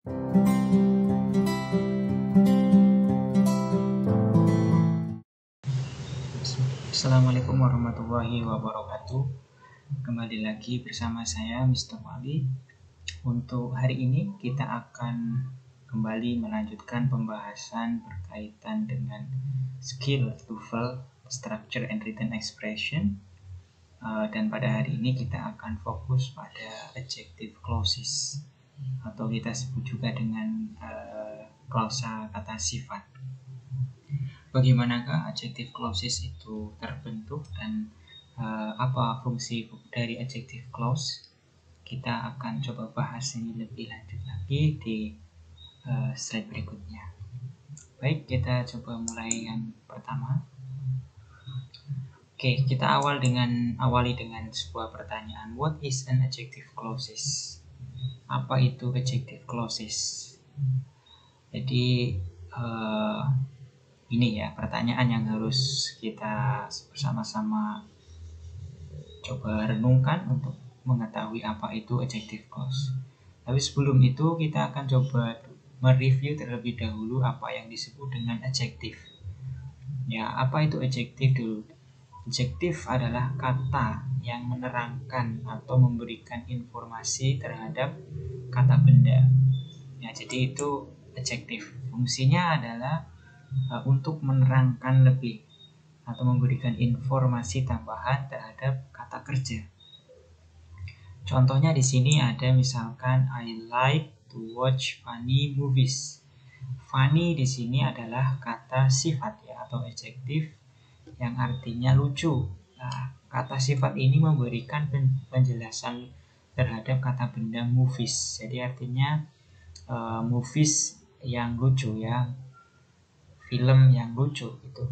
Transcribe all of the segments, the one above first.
Assalamualaikum warahmatullahi wabarakatuh. Kembali lagi bersama saya Mr. Wali. Untuk hari ini kita akan kembali melanjutkan pembahasan berkaitan dengan skill TOEFL Structure and Written Expression. Dan pada hari ini kita akan fokus pada adjective clauses, atau kita sebut juga dengan klausa kata sifat. Bagaimanakah adjective clauses itu terbentuk dan apa fungsi dari adjective clause? Kita akan coba bahas ini lebih lanjut lagi di slide berikutnya. Baik, kita coba mulai yang pertama. Oke, kita awali dengan sebuah pertanyaan. What is an adjective clauses? Apa itu adjective clauses? Jadi ini ya pertanyaan yang harus kita bersama-sama coba renungkan untuk mengetahui apa itu adjective clause. Tapi sebelum itu kita akan coba mereview terlebih dahulu apa yang disebut dengan adjective. Ya, apa itu adjective dulu? Adjective adalah kata yang menerangkan atau memberikan informasi terhadap kata benda. Ya, jadi itu adjective. Fungsinya adalah untuk menerangkan lebih atau memberikan informasi tambahan terhadap kata kerja. Contohnya di sini ada misalkan I like to watch funny movies. Funny di sini adalah kata sifat ya atau adjective yang artinya lucu. Nah, kata sifat ini memberikan penjelasan terhadap kata benda movies. Jadi artinya movies yang lucu ya, film yang lucu gitu.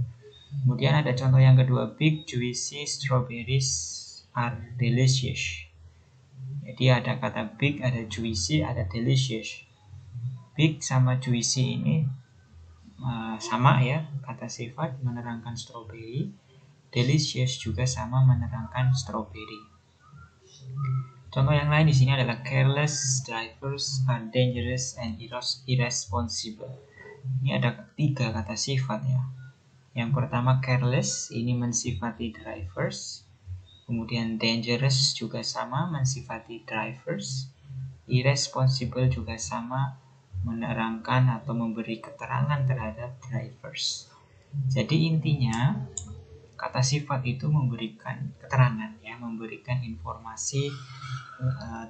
Kemudian ada contoh yang kedua, big juicy strawberries are delicious. Jadi ada kata big, ada juicy, ada delicious. Big sama juicy ini sama ya, kata sifat menerangkan strawberry. Delicious juga sama menerangkan strawberry. Contoh yang lain di sini adalah careless drivers are dangerous and irresponsible. Ini ada 3 kata sifat ya. Yang pertama careless, ini mensifati drivers. Kemudian dangerous juga sama mensifati drivers. Irresponsible juga sama menerangkan atau memberi keterangan terhadap drivers. Jadi intinya kata sifat itu memberikan keterangan ya, memberikan informasi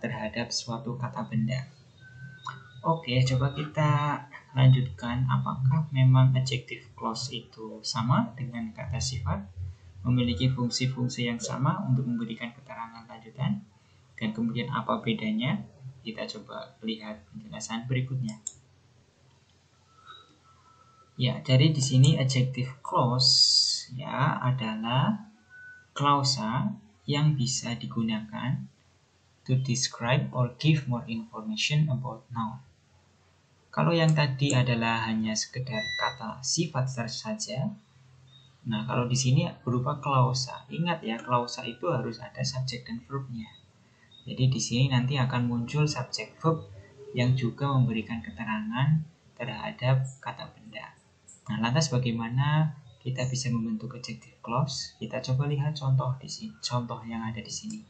terhadap suatu kata benda. Oke, coba kita lanjutkan. Apakah memang adjective clause itu sama dengan kata sifat, memiliki fungsi-fungsi yang sama untuk memberikan keterangan lanjutan, dan kemudian apa bedanya? Kita coba lihat penjelasan berikutnya. Ya, jadi di sini adjective clause ya adalah klausa yang bisa digunakan to describe or give more information about noun. Kalau yang tadi adalah hanya sekedar kata sifat saja, nah kalau di sini berupa klausa. Ingat ya, klausa itu harus ada subjek dan verbnya. Jadi di sini nanti akan muncul subjek verb yang juga memberikan keterangan terhadap kata benda. Nah, lantas bagaimana kita bisa membentuk adjective clause? Kita coba lihat contoh di sini. Contoh yang ada di sini.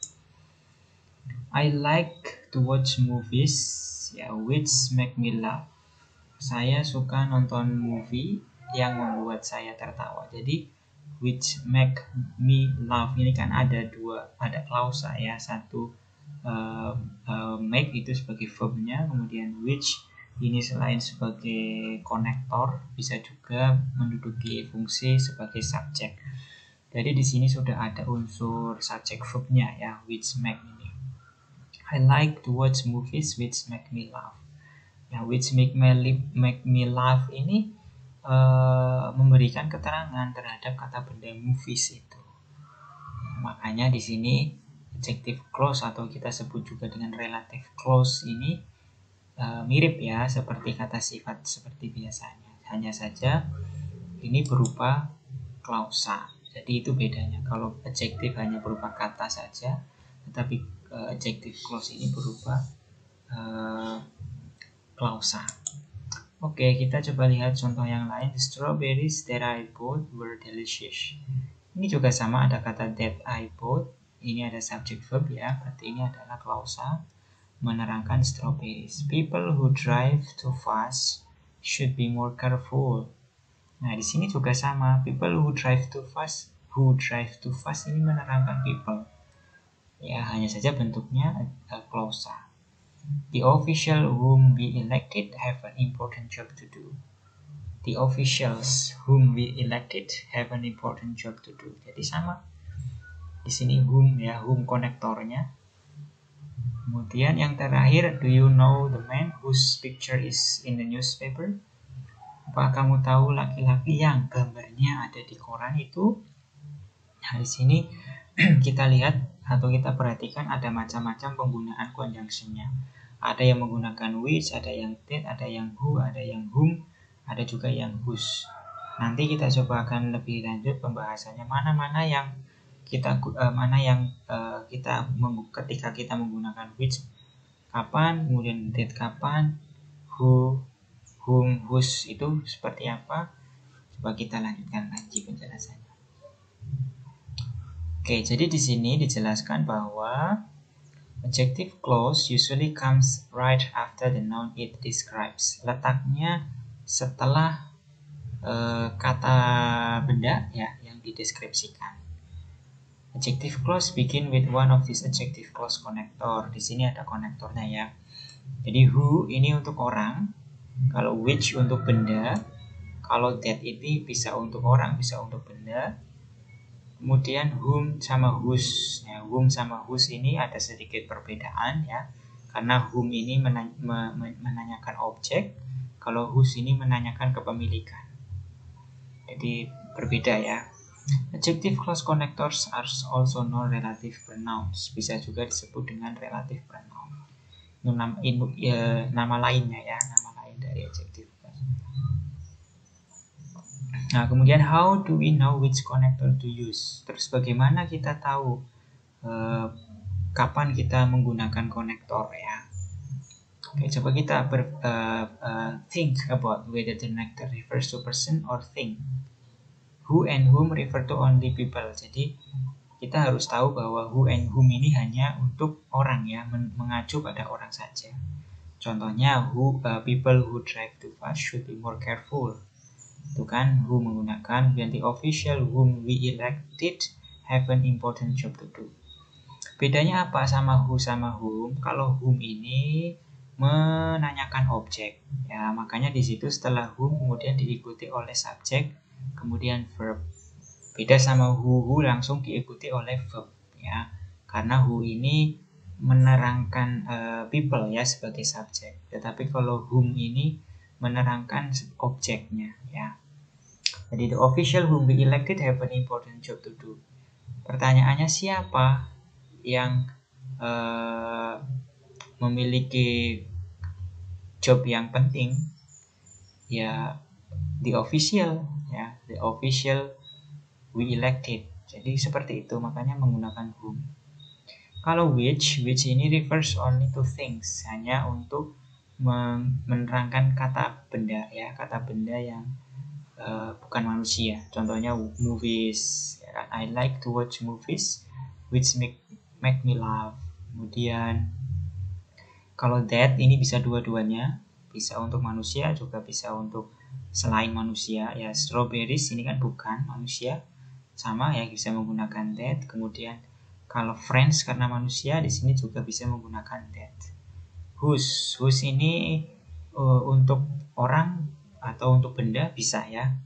I like to watch movies ya, which make me laugh. Saya suka nonton movie yang membuat saya tertawa. Jadi which make me laugh ini kan ada klausa ya. Satu make itu sebagai verbnya, kemudian which ini selain sebagai konektor bisa juga menduduki fungsi sebagai subjek. Jadi di sini sudah ada unsur subjek verbnya ya, which make ini. I like to watch movies which make me laugh. Ya, which make me laugh ini memberikan keterangan terhadap kata benda movies itu. Makanya di sini adjective clause atau kita sebut juga dengan relative clause ini mirip ya seperti kata sifat seperti biasanya. Hanya saja ini berupa klausa. Jadi itu bedanya. Kalau adjective hanya berupa kata saja, tetapi adjective clause ini berupa clausa. Oke, kita coba lihat contoh yang lain. The strawberries that I bought were delicious. Ini juga sama, ada kata that I bought. Ini ada subject verb ya, berarti ini adalah clausa menerangkan strawberries. People who drive too fast should be more careful. Nah, di sini juga sama. People who drive too fast ini menerangkan people. Ya, hanya saja bentuknya clausa. The official whom we elected have an important job to do. The officials whom we elected have an important job to do. Jadi sama. Di sini whom ya, whom konektornya. Kemudian yang terakhir, do you know the man whose picture is in the newspaper? Apa kamu tahu laki-laki yang gambarnya ada di koran itu? Nah, di sini kita lihat atau kita perhatikan ada macam-macam penggunaan conjunction-nya. Ada yang menggunakan which, ada yang that, ada yang who, ada yang whom, ada juga yang whose. Nanti kita coba akan lebih lanjut pembahasannya mana-mana yang kita ketika kita menggunakan which kapan, kemudian that kapan, who, whom, whose itu seperti apa. Coba kita lanjutkan lagi penjelasannya. Oke, jadi di sini dijelaskan bahwa adjective clause usually comes right after the noun it describes. Letaknya setelah kata benda ya yang dideskripsikan. Adjective clause begin with one of these adjective clause connector. Di sini ada konektornya ya. Jadi who ini untuk orang, kalau which untuk benda, kalau that ini bisa untuk orang, bisa untuk benda. Kemudian whom sama whose. Ya, whom sama whose ini ada sedikit perbedaan ya. Karena whom ini menanyakan objek, kalau whose ini menanyakan kepemilikan. Jadi berbeda ya. Adjective clause connectors are also known relative pronouns. Bisa juga disebut dengan relative pronoun. Itu nama lainnya ya, nama lain dari adjective clause. Nah, kemudian how do we know which connector to use? Terus bagaimana kita tahu kapan kita menggunakan konektor ya? Oke, coba kita think about whether the connector refers to person or thing. Who and whom refer to only people. Jadi kita harus tahu bahwa who and whom ini hanya untuk orang ya, mengacu pada orang saja. Contohnya people who drive too fast should be more careful. Itu kan who menggunakan, dan the official whom we elected have an important job to do. Bedanya apa sama who sama whom? Kalau whom ini menanyakan objek ya, makanya di situ setelah whom kemudian diikuti oleh subjek kemudian verb. Beda sama who langsung diikuti oleh verb ya, karena who ini menerangkan people ya sebagai subjek, tetapi kalau whom ini menerangkan objeknya ya. Jadi the official whom we elected have an important job to do. Pertanyaannya siapa yang memiliki job yang penting? Ya the official ya, the official we elected. Jadi seperti itu, makanya menggunakan whom. Kalau which ini refers only to things, hanya untuk menerangkan kata benda ya, kata benda yang bukan manusia. Contohnya movies ya kan? I like to watch movies which make me laugh. Kemudian kalau that ini bisa dua-duanya, bisa untuk manusia juga bisa untuk selain manusia ya. Strawberries ini kan bukan manusia, sama ya, bisa menggunakan that. Kemudian kalau friends karena manusia, di sini juga bisa menggunakan that. Whose ini untuk orang atau untuk benda bisa ya,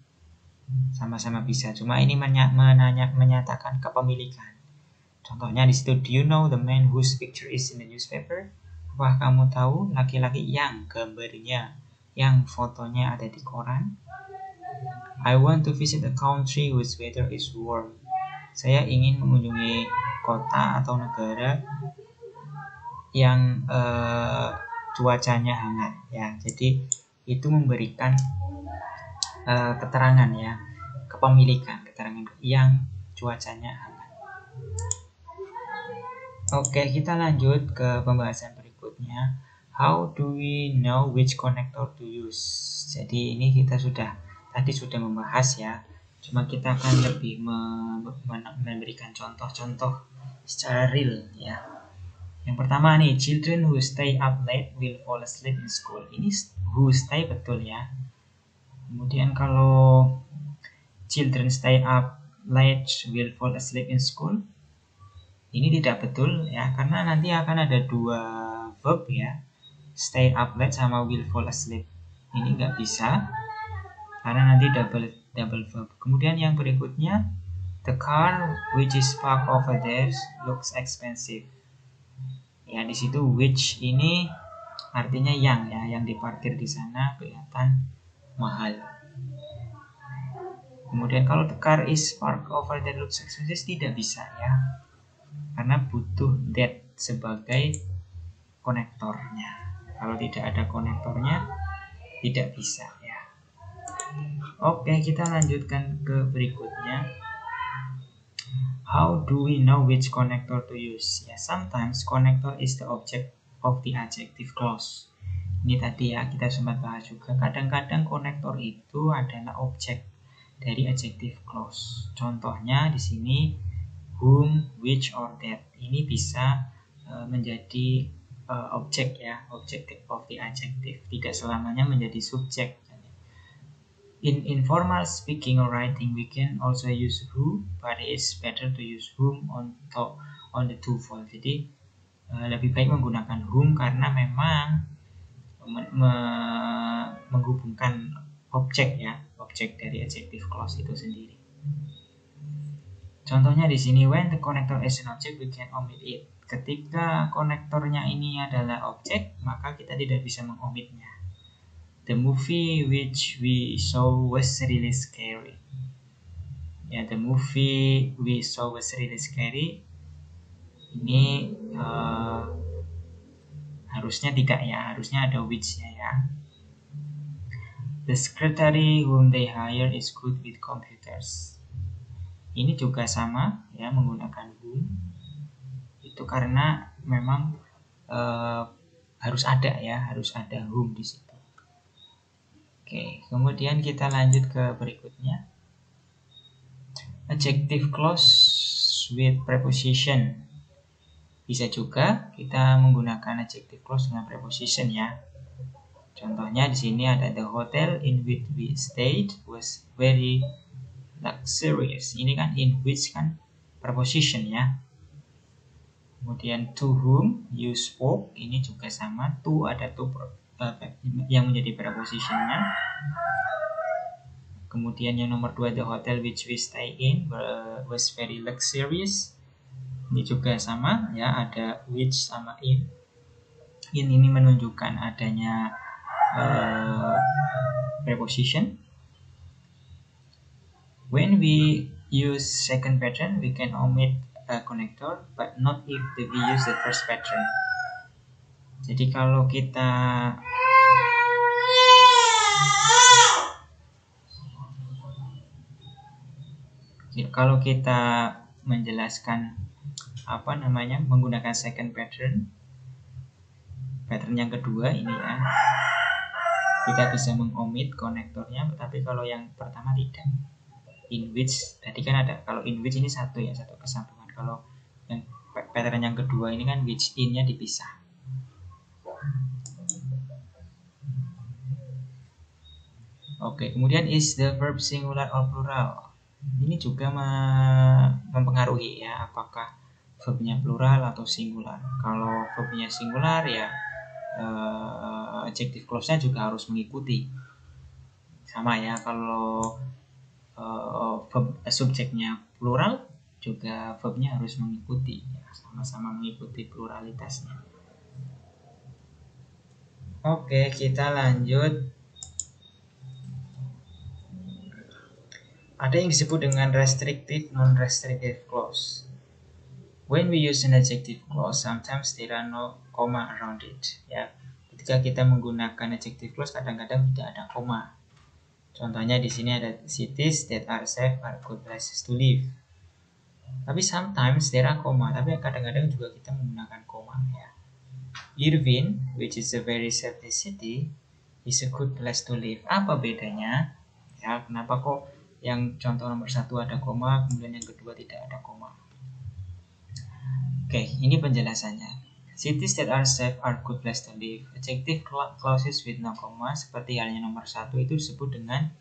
sama-sama bisa. Cuma ini menyatakan kepemilikan. Contohnya di situ, do you know the man whose picture is in the newspaper? Apakah kamu tahu laki-laki yang gambarnya, yang fotonya ada di koran? I want to visit a country whose weather is warm. Saya ingin mengunjungi kota atau negara yang cuacanya hangat ya. Jadi itu memberikan keterangan ya, kepemilikan, keterangan yang cuacanya hangat. Oke, kita lanjut ke pembahasan berikutnya. How do we know which connector to use? Jadi ini kita tadi sudah membahas ya. Cuma kita akan lebih memberikan contoh-contoh secara real ya. Yang pertama nih, children who stay up late will fall asleep in school. Ini who stay betul ya. Kemudian kalau children stay up late will fall asleep in school, ini tidak betul ya, karena nanti akan ada dua verb ya. Stay up late sama will fall asleep. Ini nggak bisa karena nanti double verb. Kemudian yang berikutnya, the car which is parked over there looks expensive. Ya, di situ which ini artinya yang ya, yang diparkir di sana kelihatan mahal. Kemudian kalau the car is parked over there looks expensive, tidak bisa ya, karena butuh that sebagai konektornya. Kalau tidak ada konektornya, tidak bisa ya. Oke, kita lanjutkan ke berikutnya. How do we know which connector to use? Ya, sometimes connector is the object of the adjective clause. Ini tadi ya, kita sempat bahas juga. Kadang-kadang konektor itu adalah objek dari adjective clause. Contohnya di sini whom, which, or that. Ini bisa menjadi objek ya, objective of the adjective, tidak selamanya menjadi subjek. In informal speaking or writing, we can also use who, but it's better to use whom on the twofold. Jadi lebih baik menggunakan whom karena memang menghubungkan objek ya, objek dari adjective clause itu sendiri. Contohnya di sini, when the connector is an object, we can omit it. Ketika konektornya ini adalah objek, maka kita tidak bisa mengomitnya. The movie which we saw was really scary. Ya, the movie we saw was really scary. Ini harusnya tidak ya, harusnya ada which-nya ya. The secretary whom they hire is good with computers. Ini juga sama ya, menggunakan whom. Itu karena memang harus ada ya, harus ada whom di situ. Oke, kemudian kita lanjut ke berikutnya. Adjective clause with preposition. Bisa juga kita menggunakan adjective clause dengan preposition ya. Contohnya di sini ada the hotel in which we stayed was very luxurious. Ini kan in which kan preposition ya. Kemudian to whom you spoke, ini juga sama, to ada to yang menjadi prepositionnya. Kemudian yang nomor 2, the hotel which we stay in was very luxurious. Ini juga sama ya, ada which sama in. In ini menunjukkan adanya preposition. When we use second pattern, we can omit a connector, but not if we use the first pattern. Jadi kalau kita menjelaskan menggunakan second pattern yang kedua ini ya, kita bisa mengomit konektornya, tapi kalau yang pertama tidak. In which tadi kan ada, kalau in which ini satu kesambungan. Kalau yang pattern yang kedua ini kan which in-nya dipisah. Oke, kemudian is the verb singular or plural? Ini juga mempengaruhi ya, apakah verbnya plural atau singular. Kalau verbnya singular ya adjective clause-nya juga harus mengikuti. Sama ya, kalau verb subjeknya plural juga verbnya harus mengikuti ya, sama-sama mengikuti pluralitasnya. Oke, kita lanjut. Ada yang disebut dengan restrictive non-restrictive clause. When we use an adjective clause, sometimes there are no comma around it. Ya, ketika kita menggunakan adjective clause, kadang-kadang tidak ada koma. Contohnya di sini ada cities that are safe are good places to live. Tapi sometimes there are comma, tapi kadang-kadang juga kita menggunakan koma ya. Irvine, which is a very safety city, is a good place to live. Apa bedanya? Ya, kenapa kok yang contoh nomor 1 ada koma, kemudian yang kedua tidak ada koma? Oke, ini penjelasannya. Cities that are safe are good place to live. Adjective clauses with no comma, seperti halnya nomor 1 itu disebut dengan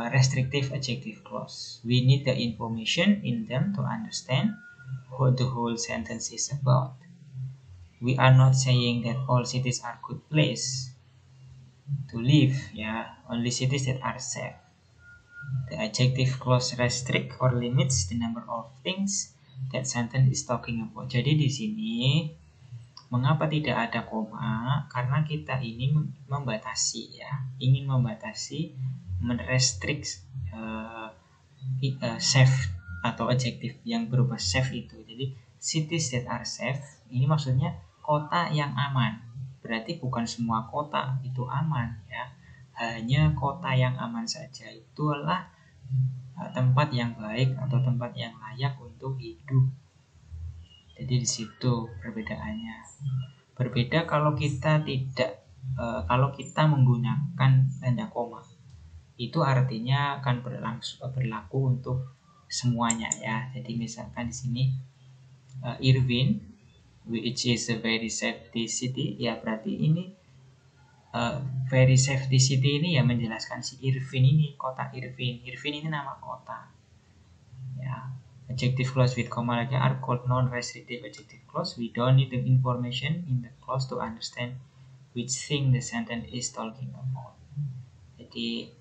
restrictive adjective clause. We need the information in them to understand what the whole sentence is about. We are not saying that all cities are good place to live, ya, only cities that are safe. The adjective clause restrict or limits the number of things that sentence is talking about. Jadi di sini mengapa tidak ada koma? Karena kita ini membatasi, ya, ingin membatasi, menrestrict safe atau adjektif yang berupa safe itu. Jadi cities that are safe ini maksudnya kota yang aman. Berarti bukan semua kota itu aman, ya. Hanya kota yang aman saja. Itulah tempat yang baik atau tempat yang layak untuk hidup. Jadi di situ perbedaannya. Berbeda kalau kita kalau kita menggunakan tanda koma. Itu artinya akan berlaku untuk semuanya, ya. Jadi misalkan di sini Irvine, which is a very safety city, ya berarti ini very safety city ini ya menjelaskan si Irvine ini, kota Irvine. Irvine ini nama kota, ya. Adjective clause with comma lagi are called non-restrictive adjective clause. We don't need the information in the clause to understand which thing the sentence is talking about. Jadi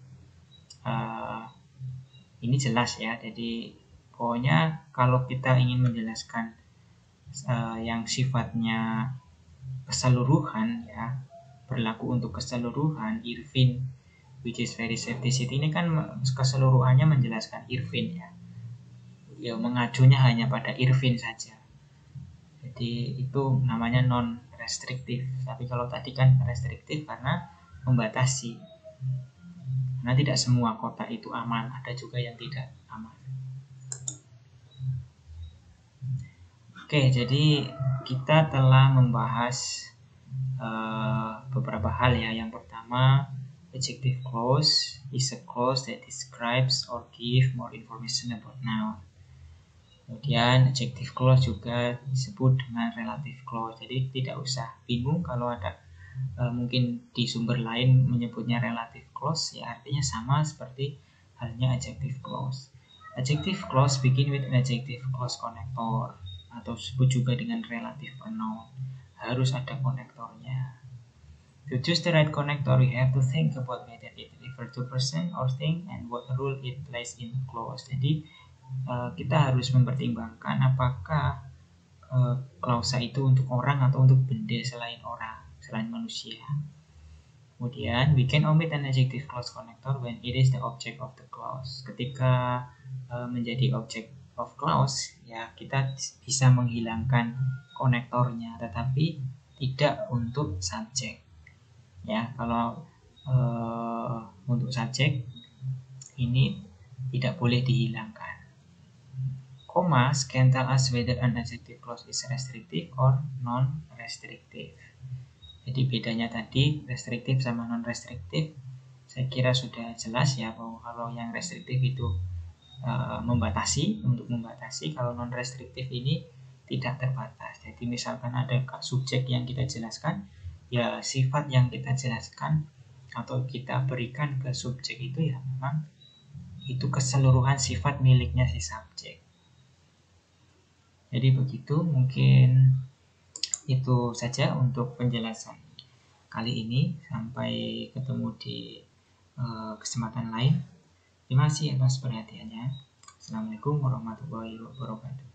ini jelas, ya. Jadi pokoknya kalau kita ingin menjelaskan yang sifatnya keseluruhan, ya, berlaku untuk keseluruhan, Irvine, which is very safety city, ini kan keseluruhannya menjelaskan Irvine, ya. Ya, mengacunya hanya pada Irvine saja. Jadi itu namanya non-restriktif. Tapi kalau tadi kan restriktif karena membatasi. Karena tidak semua kota itu aman, ada juga yang tidak aman. Oke, jadi kita telah membahas beberapa hal, ya. Yang pertama, adjective clause is a clause that describes or give more information about noun. Kemudian adjective clause juga disebut dengan relative clause. Jadi tidak usah bingung kalau ada mungkin di sumber lain menyebutnya relative clause, ya artinya sama seperti halnya adjective clause. Adjective clause begin with an adjective clause connector, atau disebut juga dengan relative pronoun. Harus ada konektornya. To choose the right connector, we have to think about whether it refers to person or thing and what role it plays in clause. Jadi kita harus mempertimbangkan apakah klausa itu untuk orang atau untuk benda selain orang, selain manusia. Kemudian, we can omit an adjective clause connector when it is the object of the clause. Ketika menjadi object of clause, ya kita bisa menghilangkan konektornya, tetapi tidak untuk subjek. Ya, kalau untuk subjek ini tidak boleh dihilangkan. Commas can tell us whether an adjective clause is restrictive or non-restrictive. Jadi bedanya tadi restriktif sama non-restriktif, saya kira sudah jelas, ya, bahwa kalau yang restriktif itu membatasi, untuk membatasi. Kalau non-restriktif ini tidak terbatas. Jadi misalkan ada subjek yang kita jelaskan, ya sifat yang kita jelaskan atau kita berikan ke subjek itu, ya memang itu keseluruhan sifat miliknya si subjek. Jadi begitu, mungkin itu saja untuk penjelasan kali ini. Sampai ketemu di kesempatan lain. Terima kasih atas perhatiannya. Assalamualaikum warahmatullahi wabarakatuh.